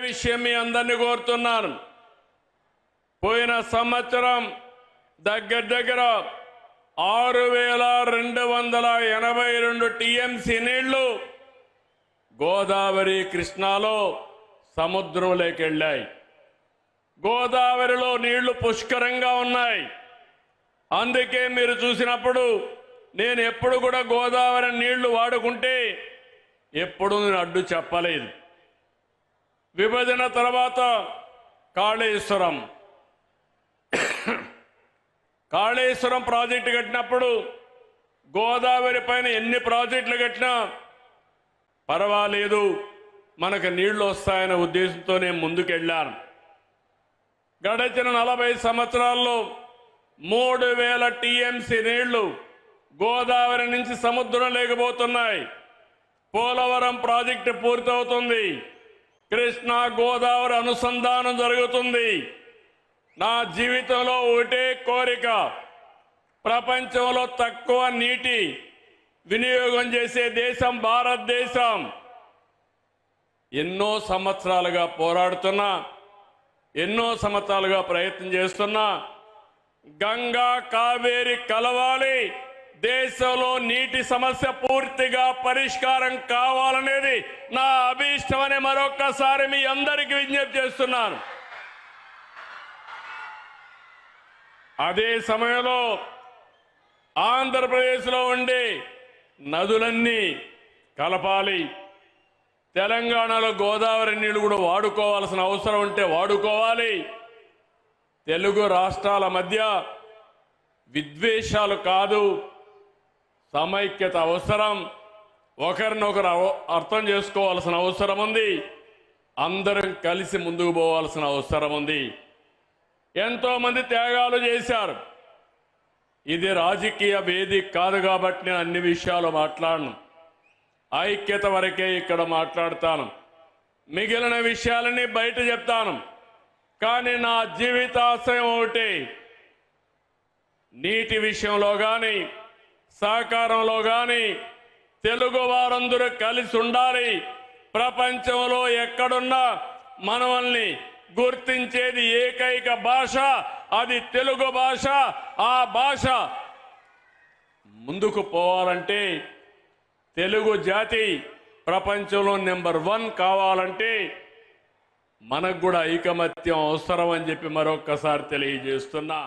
విషయం మీ అందరినీ కోరుతున్నాను. పోయిన సంవత్సరం దగ్గర 6,282 టీఎంసీ నీళ్లు గోదావరి కృష్ణాలో సముద్రంలోకి వెళ్ళాయి. గోదావరిలో నీళ్లు పుష్కలంగా ఉన్నాయి. అందుకే మీరు చూసినప్పుడు నేను ఎప్పుడు కూడా గోదావరి నీళ్లు వాడుకుంటే ఎప్పుడు నేను అడ్డు చెప్పలేదు. విభజన తర్వాత కాళేశ్వరం ప్రాజెక్టు కట్టినప్పుడు గోదావరి పైన ఎన్ని ప్రాజెక్టులు కట్టినా పర్వాలేదు, మనకు నీళ్లు వస్తాయనే ఉద్దేశంతో నేను ముందుకెళ్ళాను. గడిచిన 40 సంవత్సరాల్లో 3,000 టీఎంసీ నీళ్లు గోదావరి నుంచి సముద్రం లేకపోతున్నాయి. పోలవరం ప్రాజెక్టు పూర్తవుతుంది. కృష్ణా గోదావరి అనుసంధానం జరుగుతుంది. నా జీవితంలో ఒకటే కోరిక, ప్రపంచంలో తక్కువ నీటి వినియోగం చేసే దేశం భారతదేశం. ఎన్నో సంవత్సరాలుగా పోరాడుతున్నా, ఎన్నో సంవత్సరాలుగా ప్రయత్నం చేస్తున్నా, గంగా కావేరి కలవాలి, దేశంలో నీటి సమస్య పూర్తిగా పరిష్కారం కావాలనేది నా అభీష్టమని మరొక్కసారి మీ అందరికీ విజ్ఞప్తి చేస్తున్నాను. అదే సమయంలో ఆంధ్రప్రదేశ్లో ఉండే నదులన్నీ కలపాలి. తెలంగాణలో గోదావరి నీళ్లు కూడా వాడుకోవాల్సిన అవసరం ఉంటే వాడుకోవాలి. తెలుగు రాష్ట్రాల మధ్య విద్వేషాలు కాదు, సమైక్యత అవసరం. ఒకరినొకరు అర్థం చేసుకోవాల్సిన అవసరం ఉంది. అందరం కలిసి ముందుకు పోవాల్సిన అవసరం ఉంది. ఎంతో మంది త్యాగాలు చేశారు. ఇది రాజకీయ వేదిక కాదు కాబట్టి నేను అన్ని విషయాలు మాట్లాడను. ఐక్యత వరకే ఇక్కడ మాట్లాడతాను. మిగిలిన విషయాలని బయట చెప్తాను. కానీ నా జీవితాశయం ఒకటి, నీటి విషయంలో కానీ సహకారంలో కానీ తెలుగు వారందరూ కలిసి ఉండాలి. ప్రపంచంలో ఎక్కడున్నా మనల్ని గుర్తించేది ఏకైక భాష, అది తెలుగు భాష. ఆ భాష ముందుకు పోవాలంటే, తెలుగు జాతి ప్రపంచంలో నెంబర్ 1 కావాలంటే మనకు కూడా ఐకమత్యం అవసరం అని చెప్పి మరొక్కసారి తెలియజేస్తున్నా.